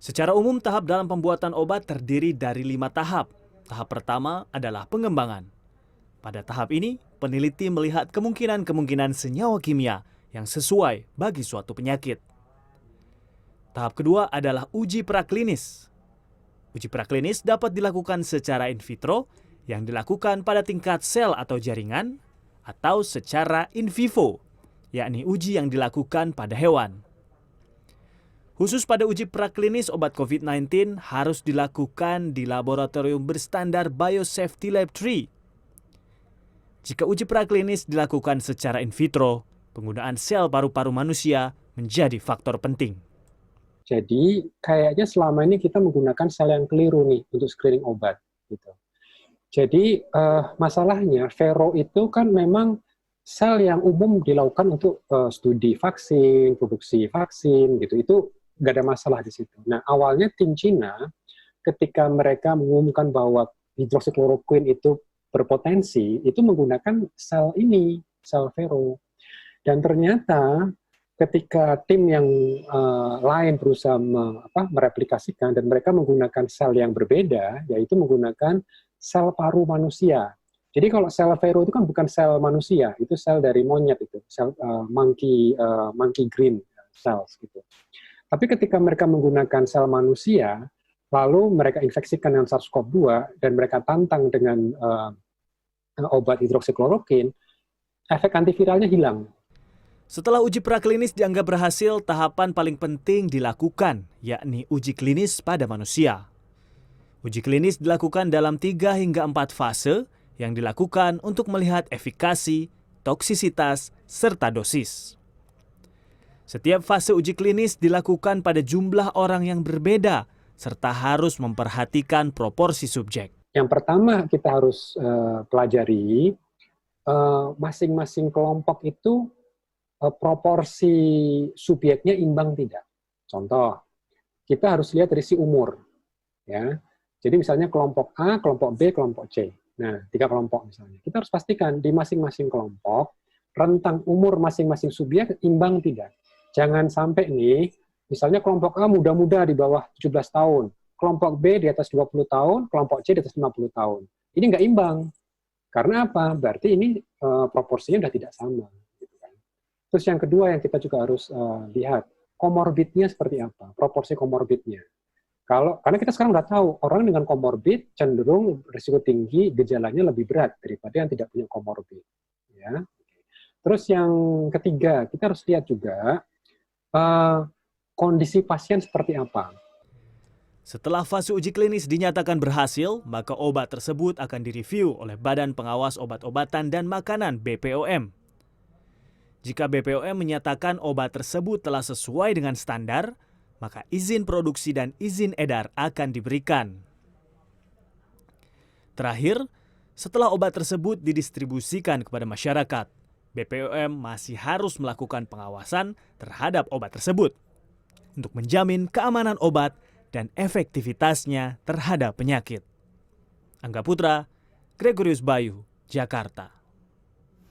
Secara umum, tahap dalam pembuatan obat terdiri dari 5 tahap. Tahap pertama adalah pengembangan. Pada tahap ini, peneliti melihat kemungkinan-kemungkinan senyawa kimia yang sesuai bagi suatu penyakit. Tahap kedua adalah uji praklinis. Uji praklinis dapat dilakukan secara in vitro yang dilakukan pada tingkat sel atau jaringan, atau secara in vivo, yakni uji yang dilakukan pada hewan. Khusus pada uji praklinis obat COVID-19 harus dilakukan di laboratorium berstandar Biosafety Lab 3. Jika uji praklinis dilakukan secara in vitro, penggunaan sel paru-paru manusia menjadi faktor penting. Jadi kayaknya selama ini kita menggunakan sel yang keliru nih untuk screening obat. Gitu. Jadi masalahnya Vero itu kan memang sel yang umum dilakukan untuk studi vaksin, produksi vaksin, gitu. Itu nggak ada masalah di situ. Nah, awalnya tim Cina ketika mereka mengumumkan bahwa hidroksikloroquine itu berpotensi, itu menggunakan sel ini, sel Vero. Dan ternyata ketika tim yang lain berusaha mereplikasikan dan mereka menggunakan sel yang berbeda, yaitu menggunakan sel paru manusia. Jadi kalau sel Vero itu kan bukan sel manusia, itu sel dari monyet itu, sel monkey green cells gitu. Tapi ketika mereka menggunakan sel manusia, lalu mereka infeksikan dengan SARS-CoV-2 dan mereka tantang dengan obat hidroksikloroquine, efek antiviralnya hilang. Setelah uji praklinis dianggap berhasil, tahapan paling penting dilakukan, yakni uji klinis pada manusia. Uji klinis dilakukan dalam 3 hingga 4 fase yang dilakukan untuk melihat efikasi, toksisitas, serta dosis. Setiap fase uji klinis dilakukan pada jumlah orang yang berbeda, serta harus memperhatikan proporsi subjek. Yang pertama kita harus pelajari, masing-masing kelompok itu proporsi subjeknya imbang tidak. Contoh, kita harus lihat dari si umur. Ya. Jadi misalnya kelompok A, kelompok B, kelompok C. Nah, 3 kelompok misalnya. Kita harus pastikan di masing-masing kelompok, rentang umur masing-masing subjek imbang tidak. Jangan sampai nih, misalnya kelompok A muda-muda di bawah 17 tahun, kelompok B di atas 20 tahun, kelompok C di atas 50 tahun. Ini nggak imbang. Karena apa? Berarti ini proporsinya sudah tidak sama. Gitu kan. Terus yang kedua yang kita juga harus lihat, komorbidnya seperti apa, proporsi komorbidnya. Karena kita sekarang nggak tahu, orang dengan komorbid cenderung risiko tinggi, gejalanya lebih berat daripada yang tidak punya komorbid. Ya. Terus yang ketiga, kita harus lihat juga, kondisi pasien seperti apa. Setelah fase uji klinis dinyatakan berhasil, maka obat tersebut akan direview oleh Badan Pengawas Obat-obatan dan Makanan (BPOM). Jika BPOM menyatakan obat tersebut telah sesuai dengan standar, maka izin produksi dan izin edar akan diberikan. Terakhir, setelah obat tersebut didistribusikan kepada masyarakat, BPOM masih harus melakukan pengawasan terhadap obat tersebut untuk menjamin keamanan obat dan efektivitasnya terhadap penyakit. Angga Putra, Gregorius Bayu, Jakarta.